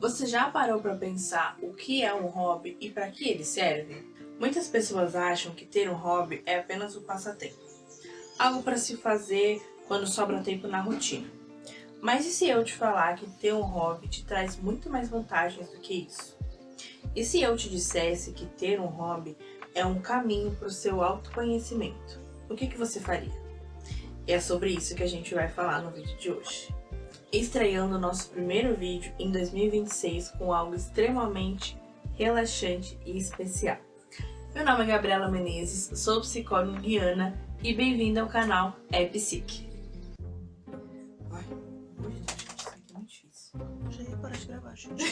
Você já parou para pensar o que é um hobby e para que ele serve? Muitas pessoas acham que ter um hobby é apenas um passatempo, algo para se fazer quando sobra tempo na rotina. Mas e se eu te falar que ter um hobby te traz muito mais vantagens do que isso? E se eu te dissesse que ter um hobby é um caminho para o seu autoconhecimento? O que você faria? E é sobre isso que a gente vai falar no vídeo de hoje. Estreando nosso primeiro vídeo em 2026 com algo extremamente relaxante e especial. Meu nome é Gabriela Menezes, sou psicóloga junguiana e bem-vinda ao canal Psique. Ai, meu Deus, gente, isso aqui é muito difícil. Já ia parar de gravar, gente.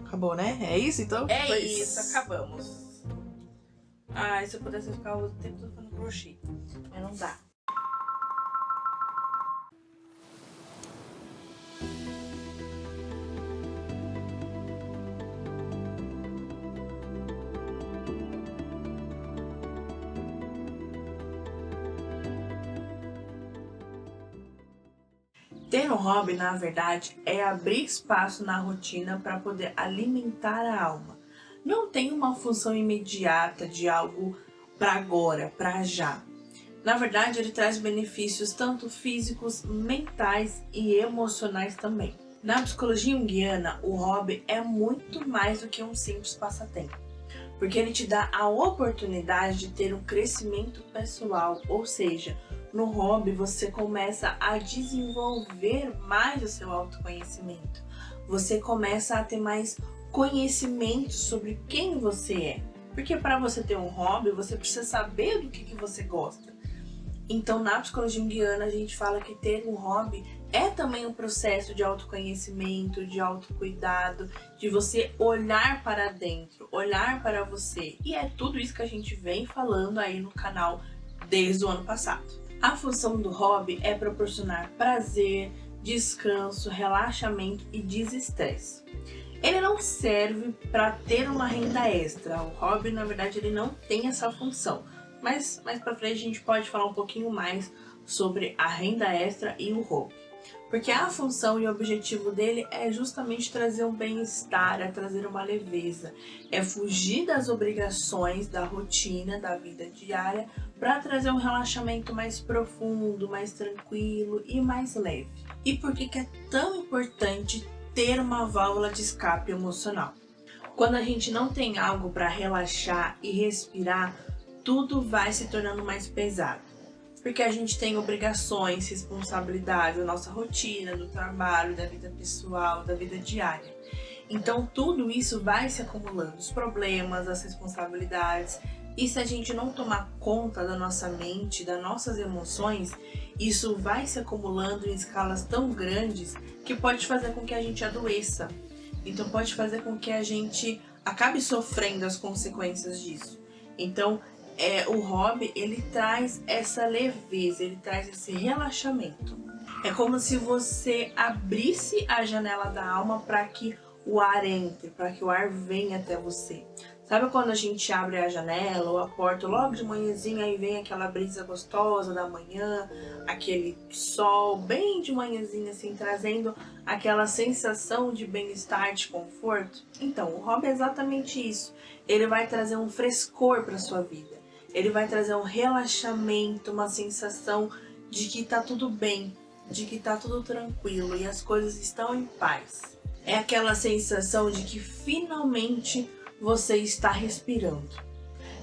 Acabou, né? É isso então? É isso, acabamos. Ai, se eu pudesse ficar o tempo todo fazendo crochê, mas não dá. Ter um hobby, na verdade, é abrir espaço na rotina para poder alimentar a alma. Não tem uma função imediata de algo para agora, para já. Na verdade, ele traz benefícios tanto físicos, mentais e emocionais também. Na psicologia junguiana, o hobby é muito mais do que um simples passatempo, porque ele te dá a oportunidade de ter um crescimento pessoal, ou seja, no hobby você começa a desenvolver mais o seu autoconhecimento. Você começa a ter mais conhecimento sobre quem você é. Porque para você ter um hobby, você precisa saber do que você gosta. Então, na psicologia junguiana, a gente fala que ter um hobby é também um processo de autoconhecimento, de autocuidado, de você olhar para dentro, olhar para você. E é tudo isso que a gente vem falando aí no canal desde o ano passado. A função do hobby é proporcionar prazer, descanso, relaxamento e desestresse. Ele não serve para ter uma renda extra. O hobby, na verdade, ele não tem essa função. Mas mais para frente a gente pode falar um pouquinho mais sobre a renda extra e o hobby. Porque a função e o objetivo dele é justamente trazer um bem-estar, é trazer uma leveza, é fugir das obrigações, da rotina, da vida diária, para trazer um relaxamento mais profundo, mais tranquilo e mais leve. E por que é tão importante ter uma válvula de escape emocional? Quando a gente não tem algo para relaxar e respirar, tudo vai se tornando mais pesado. Porque a gente tem obrigações, responsabilidades, da nossa rotina, do trabalho, da vida pessoal, da vida diária. Então tudo isso vai se acumulando, os problemas, as responsabilidades. E se a gente não tomar conta da nossa mente, das nossas emoções, isso vai se acumulando em escalas tão grandes que pode fazer com que a gente adoeça. Então pode fazer com que a gente acabe sofrendo as consequências disso. Então o hobby, ele traz essa leveza, ele traz esse relaxamento. É como se você abrisse a janela da alma para que o ar entre, para que o ar venha até você. Sabe quando a gente abre a janela ou a porta logo de manhãzinha e vem aquela brisa gostosa da manhã, aquele sol bem de manhãzinha assim, trazendo aquela sensação de bem-estar, de conforto? Então, o hobby é exatamente isso. Ele vai trazer um frescor para sua vida. Ele vai trazer um relaxamento, uma sensação de que tá tudo bem, de que tá tudo tranquilo e as coisas estão em paz. É aquela sensação de que finalmente você está respirando.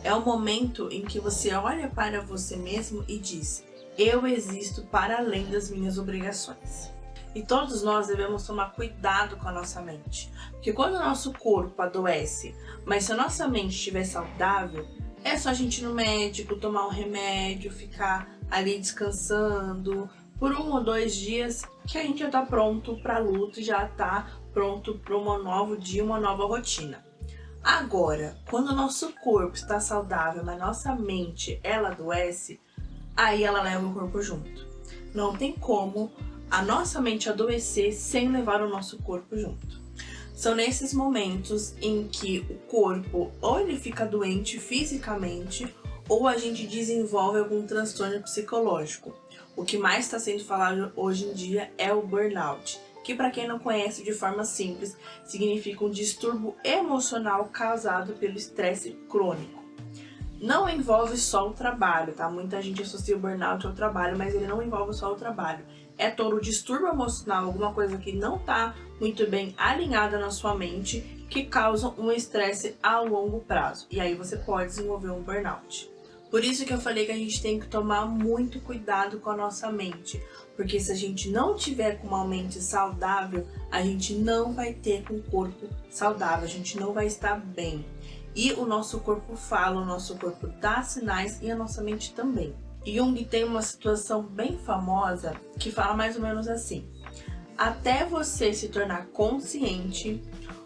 É o momento em que você olha para você mesmo e diz: eu existo para além das minhas obrigações. E todos nós devemos tomar cuidado com a nossa mente. Porque quando o nosso corpo adoece, mas se a nossa mente estiver saudável, é só a gente ir no médico, tomar um remédio, ficar ali descansando por 1 ou 2 dias, que a gente já está pronto para a luta, já está pronto para um novo dia, uma nova rotina. Agora, quando o nosso corpo está saudável, mas nossa mente ela adoece, aí ela leva o corpo junto. Não tem como a nossa mente adoecer sem levar o nosso corpo junto. São nesses momentos em que o corpo ou ele fica doente fisicamente ou a gente desenvolve algum transtorno psicológico. O que mais está sendo falado hoje em dia é o burnout, que para quem não conhece de forma simples, significa um distúrbio emocional causado pelo estresse crônico. Não envolve só o trabalho, tá? Muita gente associa o burnout ao trabalho, mas ele não envolve só o trabalho. É todo o distúrbio emocional, alguma coisa que não tá muito bem alinhada na sua mente, que causa um estresse a longo prazo. E aí você pode desenvolver um burnout. Por isso que eu falei que a gente tem que tomar muito cuidado com a nossa mente. Porque se a gente não tiver com uma mente saudável, a gente não vai ter um corpo saudável, a gente não vai estar bem. E o nosso corpo fala, o nosso corpo dá sinais e a nossa mente também. Jung tem uma situação bem famosa que fala mais ou menos assim: até você se tornar consciente,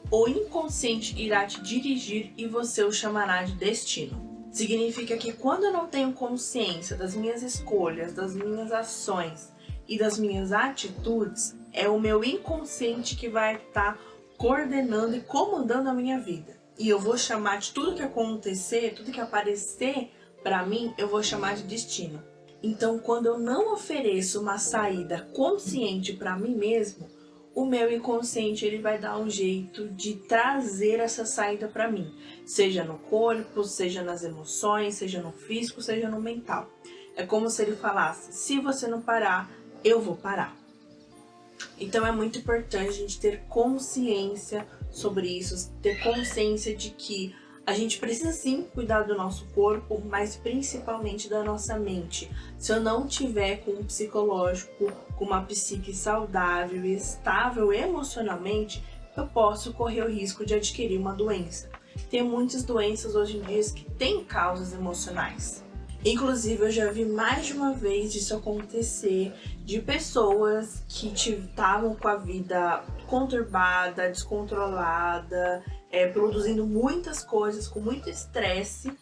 o inconsciente irá te dirigir e você o chamará de destino. Significa que quando eu não tenho consciência das minhas escolhas, das minhas ações e das minhas atitudes, é o meu inconsciente que vai estar coordenando e comandando a minha vida. E eu vou chamar de tudo que acontecer, tudo que aparecer para mim, eu vou chamar de destino. Então, quando eu não ofereço uma saída consciente para mim mesmo, o meu inconsciente ele vai dar um jeito de trazer essa saída para mim, seja no corpo, seja nas emoções, seja no físico, seja no mental. É como se ele falasse: se você não parar, eu vou parar. Então é muito importante a gente ter consciência sobre isso, ter consciência de que a gente precisa sim cuidar do nosso corpo, mas principalmente da nossa mente. Se eu não tiver com um psicológico, com uma psique saudável e estável emocionalmente, eu posso correr o risco de adquirir uma doença. Tem muitas doenças hoje em dia que têm causas emocionais. Inclusive, eu já vi mais de uma vez isso acontecer, de pessoas que estavam com a vida conturbada, descontrolada, produzindo muitas coisas, com muito estresse,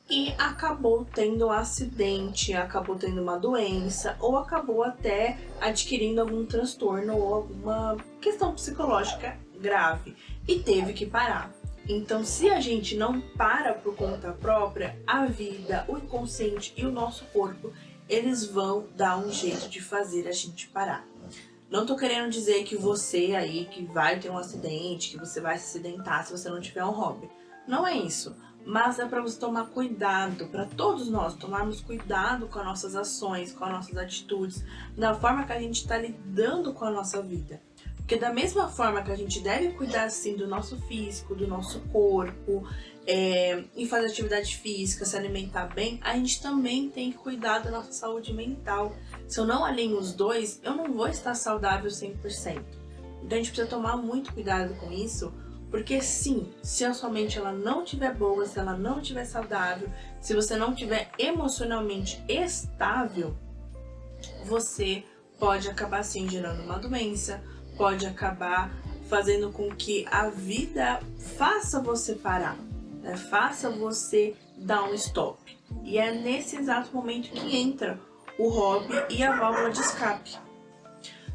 e acabou tendo um acidente, acabou tendo uma doença, ou acabou até adquirindo algum transtorno ou alguma questão psicológica grave, e teve que parar. Então, se a gente não para por conta própria, a vida, o inconsciente e o nosso corpo, eles vão dar um jeito de fazer a gente parar. Não tô querendo dizer que você aí que vai ter um acidente, que você vai se acidentar se você não tiver um hobby. Não é isso. Mas é para você tomar cuidado, para todos nós tomarmos cuidado com as nossas ações, com as nossas atitudes, da forma que a gente está lidando com a nossa vida. Porque da mesma forma que a gente deve cuidar assim do nosso físico, do nosso corpo, e fazer atividade física, se alimentar bem, a gente também tem que cuidar da nossa saúde mental. Se eu não alinho os dois, eu não vou estar saudável 100%. Então a gente precisa tomar muito cuidado com isso, porque sim, se a sua mente ela não estiver boa, se ela não estiver saudável, se você não estiver emocionalmente estável, você pode acabar sim gerando uma doença, pode acabar fazendo com que a vida faça você parar, né? Faça você dar um stop. E é nesse exato momento que entra o hobby e a válvula de escape.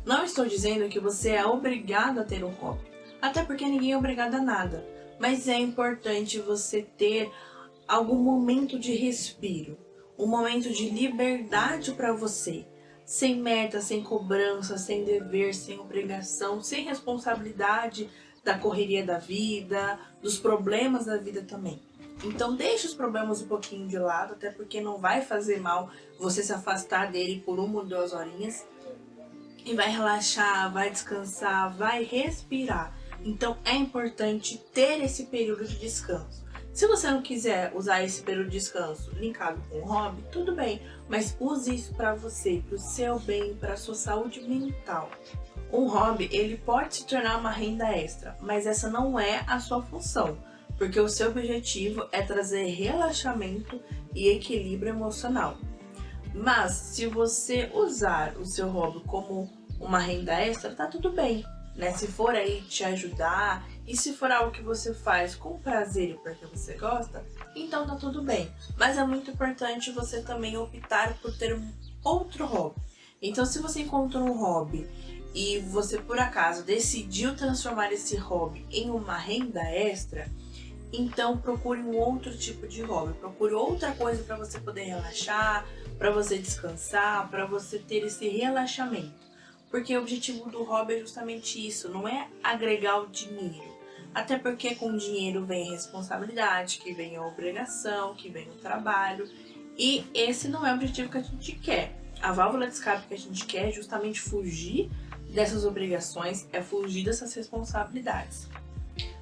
Não estou dizendo que você é obrigado a ter um hobby, até porque ninguém é obrigado a nada, mas é importante você ter algum momento de respiro, um momento de liberdade para você, sem meta, sem cobrança, sem dever, sem obrigação, sem responsabilidade da correria da vida, dos problemas da vida também. Então deixe os problemas um pouquinho de lado, até porque não vai fazer mal você se afastar dele por 1 ou 2 horinhas e vai relaxar, vai descansar, vai respirar. Então é importante ter esse período de descanso. Se você não quiser usar esse período de descanso linkado com o hobby, tudo bem, mas use isso para você, para o seu bem, para a sua saúde mental. Um hobby, ele pode se tornar uma renda extra, mas essa não é a sua função, porque o seu objetivo é trazer relaxamento e equilíbrio emocional. Mas se você usar o seu hobby como uma renda extra, tá tudo bem, né? Se for aí te ajudar e se for algo que você faz com prazer e porque você gosta, então tá tudo bem. Mas é muito importante você também optar por ter um outro hobby. Então, se você encontrou um hobby e você por acaso decidiu transformar esse hobby em uma renda extra, então procure um outro tipo de hobby, procure outra coisa para você poder relaxar, para você descansar, para você ter esse relaxamento. Porque o objetivo do hobby é justamente isso, não é agregar o dinheiro. Até porque com o dinheiro vem a responsabilidade, que vem a obrigação, que vem o trabalho. E esse não é o objetivo que a gente quer. A válvula de escape que a gente quer é justamente fugir dessas obrigações, é fugir dessas responsabilidades.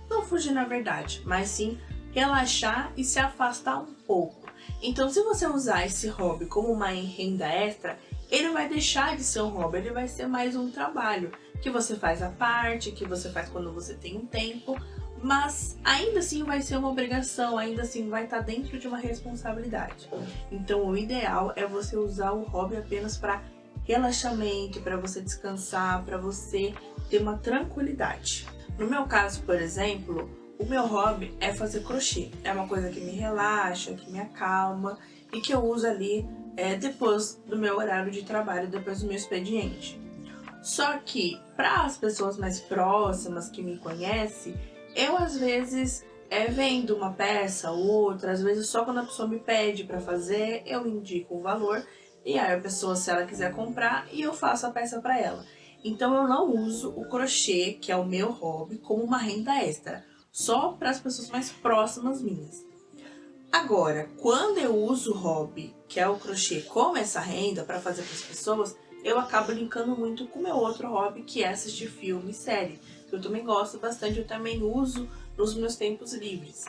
Não fugir na verdade, mas sim relaxar e se afastar um pouco. Então se você usar esse hobby como uma renda extra, ele vai deixar de ser um hobby, ele vai ser mais um trabalho que você faz à parte, que você faz quando você tem um tempo, mas ainda assim vai ser uma obrigação, ainda assim vai estar dentro de uma responsabilidade. Então o ideal é você usar o hobby apenas para relaxamento, para você descansar, para você ter uma tranquilidade. No meu caso, por exemplo, o meu hobby é fazer crochê. É uma coisa que me relaxa, que me acalma e que eu uso ali depois do meu horário de trabalho, depois do meu expediente. Só que para as pessoas mais próximas que me conhecem, eu às vezes vendo uma peça ou outra, às vezes só quando a pessoa me pede para fazer, eu indico o valor e aí a pessoa, se ela quiser comprar, e eu faço a peça para ela. Então eu não uso o crochê, que é o meu hobby, como uma renda extra, só para as pessoas mais próximas minhas. Agora, quando eu uso o hobby, que é o crochê, como essa renda para fazer para as pessoas, eu acabo linkando muito com o meu outro hobby, que é assistir filme e série. Eu também gosto bastante, eu também uso nos meus tempos livres.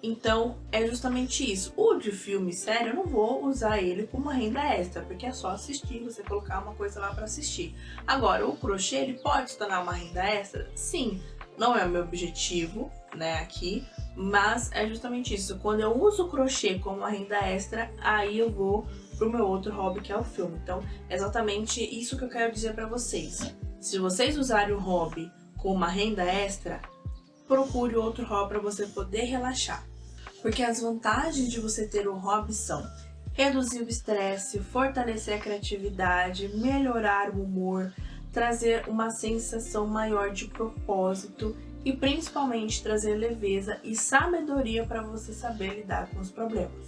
Então, é justamente isso. O de filme e série, eu não vou usar ele como uma renda extra, porque é só assistir, você colocar uma coisa lá para assistir. Agora, o crochê, ele pode se tornar uma renda extra? Sim, não é o meu objetivo, né, aqui, mas é justamente isso. Quando eu uso o crochê como uma renda extra, aí eu vou pro meu outro hobby, que é o filme. Então, é exatamente isso que eu quero dizer para vocês. Se vocês usarem o hobby como uma renda extra, procure outro hobby para você poder relaxar. Porque as vantagens de você ter um hobby são reduzir o estresse, fortalecer a criatividade, melhorar o humor, trazer uma sensação maior de propósito e principalmente trazer leveza e sabedoria para você saber lidar com os problemas.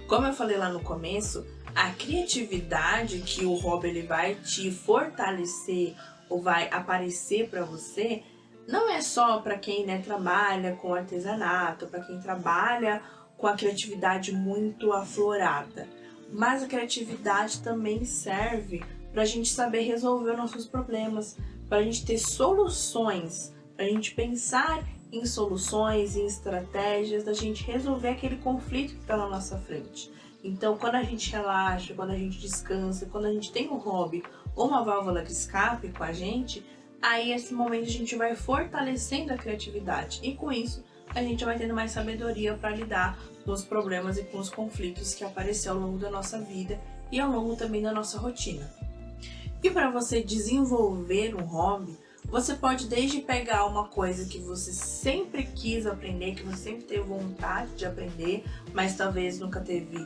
Como eu falei lá no começo, a criatividade que o hobby ele vai te fortalecer ou vai aparecer para você não é só para quem trabalha com artesanato, para quem trabalha com a criatividade muito aflorada, mas a criatividade também serve para a gente saber resolver nossos problemas, para a gente ter soluções, para a gente pensar em soluções, em estratégias, da gente resolver aquele conflito que está na nossa frente. Então, quando a gente relaxa, quando a gente descansa, quando a gente tem um hobby ou uma válvula de escape com a gente, aí nesse momento a gente vai fortalecendo a criatividade e com isso a gente vai tendo mais sabedoria para lidar com os problemas e com os conflitos que aparecem ao longo da nossa vida e ao longo também da nossa rotina. E para você desenvolver um hobby, você pode desde pegar uma coisa que você sempre quis aprender, que você sempre teve vontade de aprender, mas talvez nunca teve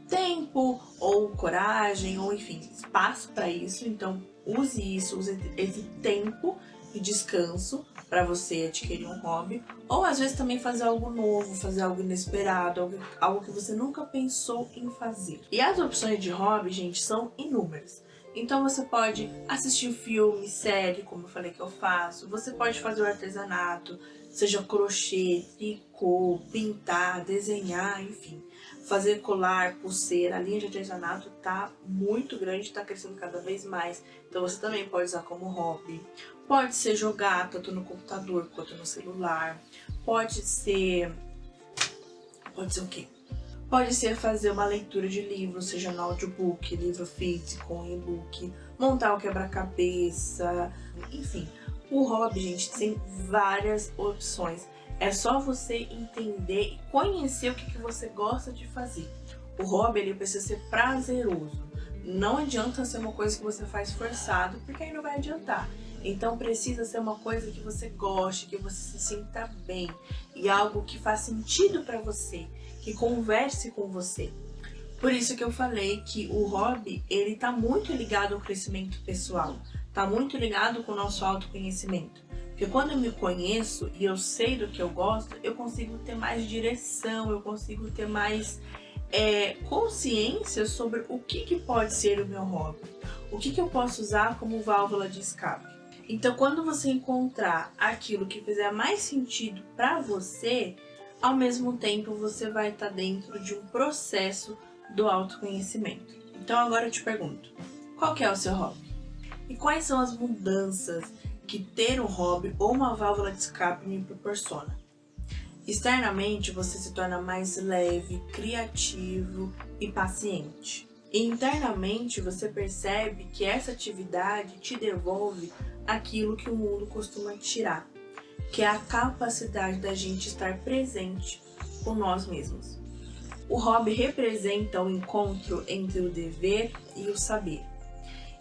tempo ou coragem ou enfim, espaço para isso. Então use isso, use esse tempo de descanso para você adquirir um hobby, ou às vezes também fazer algo novo, fazer algo inesperado, algo que você nunca pensou em fazer. E as opções de hobby, gente, são inúmeras. Então você pode assistir filme, série, como eu falei que eu faço, você pode fazer o artesanato, seja crochê, tricô, pintar, desenhar, enfim. Fazer colar, pulseira, a linha de artesanato tá muito grande, tá crescendo cada vez mais. Então você também pode usar como hobby. Pode ser jogar tanto no computador quanto no celular. Pode ser o quê? Pode ser fazer uma leitura de livro, seja no audiobook, livro físico, e-book, montar o quebra-cabeça, enfim. O hobby, gente, tem várias opções. É só você entender e conhecer o que você gosta de fazer. O hobby ele precisa ser prazeroso. Não adianta ser uma coisa que você faz forçado, porque aí não vai adiantar. Então precisa ser uma coisa que você goste, que você se sinta bem. E algo que faz sentido para você, que converse com você. Por isso que eu falei que o hobby ele tá muito ligado ao crescimento pessoal. Tá muito ligado com o nosso autoconhecimento. Porque quando eu me conheço e eu sei do que eu gosto, eu consigo ter mais direção, eu consigo ter mais consciência sobre o que pode ser o meu hobby, o que eu posso usar como válvula de escape. Então, quando você encontrar aquilo que fizer mais sentido para você, ao mesmo tempo você vai estar dentro de um processo do autoconhecimento. Então agora eu te pergunto, qual que é o seu hobby? E quais são as mudanças que ter um hobby ou uma válvula de escape me proporciona? Externamente, você se torna mais leve, criativo e paciente. E internamente, você percebe que essa atividade te devolve aquilo que o mundo costuma tirar, que é a capacidade da gente estar presente com nós mesmos. O hobby representa o encontro entre o dever e o saber.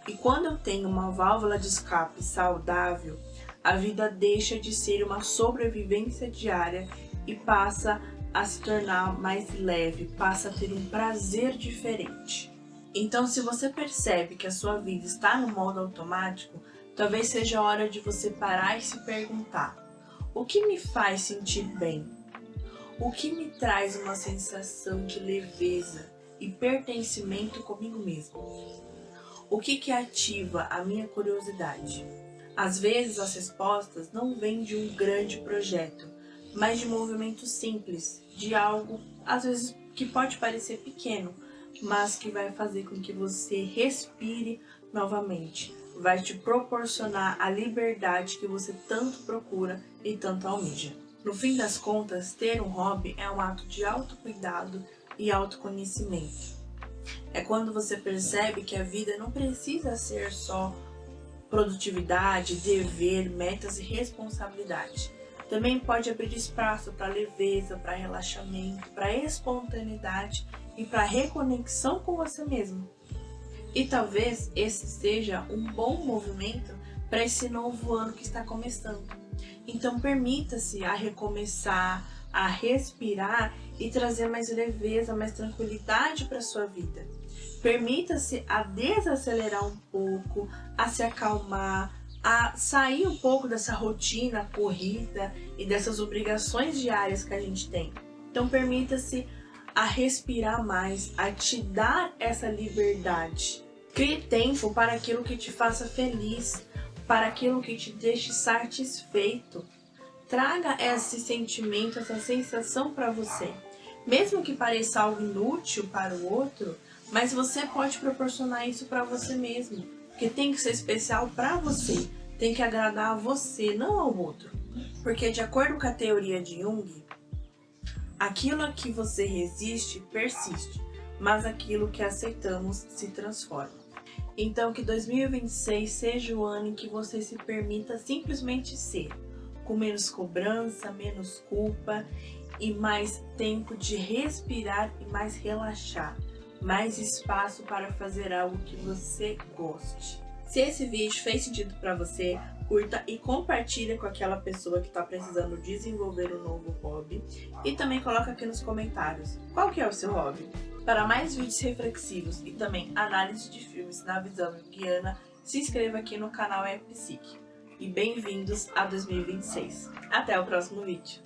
E quando eu tenho uma válvula de escape saudável, a vida deixa de ser uma sobrevivência diária e passa a se tornar mais leve, passa a ter um prazer diferente. Então, se você percebe que a sua vida está no modo automático, talvez seja a hora de você parar e se perguntar: o que me faz sentir bem? O que me traz uma sensação de leveza e pertencimento comigo mesmo? O que ativa a minha curiosidade? Às vezes as respostas não vêm de um grande projeto, mas de movimentos simples, de algo, às vezes, que pode parecer pequeno, mas que vai fazer com que você respire novamente, vai te proporcionar a liberdade que você tanto procura e tanto almeja. No fim das contas, ter um hobby é um ato de autocuidado e autoconhecimento. É quando você percebe que a vida não precisa ser só produtividade, dever, metas e responsabilidade. Também pode abrir espaço para leveza, para relaxamento, para espontaneidade e para reconexão com você mesmo. E talvez esse seja um bom movimento para esse novo ano que está começando. Então permita-se a recomeçar, a respirar e trazer mais leveza, mais tranquilidade para a sua vida. Permita-se a desacelerar um pouco, a se acalmar, a sair um pouco dessa rotina corrida e dessas obrigações diárias que a gente tem. Então permita-se a respirar mais, a te dar essa liberdade. Crie tempo para aquilo que te faça feliz, para aquilo que te deixe satisfeito. Traga esse sentimento, essa sensação para você. Mesmo que pareça algo inútil para o outro, mas você pode proporcionar isso para você mesmo. Porque tem que ser especial para você. Tem que agradar a você, não ao outro. Porque de acordo com a teoria de Jung, aquilo a que você resiste persiste, mas aquilo que aceitamos se transforma. Então que 2026 seja o ano em que você se permita simplesmente ser, com menos cobrança, menos culpa e mais tempo de respirar e mais relaxar, mais espaço para fazer algo que você goste. Se esse vídeo fez sentido para você, curta e compartilha com aquela pessoa que está precisando desenvolver um novo hobby e também coloca aqui nos comentários qual que é o seu hobby. Para mais vídeos reflexivos e também análise de filmes na visão junguiana, se inscreva aqui no canal Psique. E bem-vindos a 2026. Até o próximo vídeo.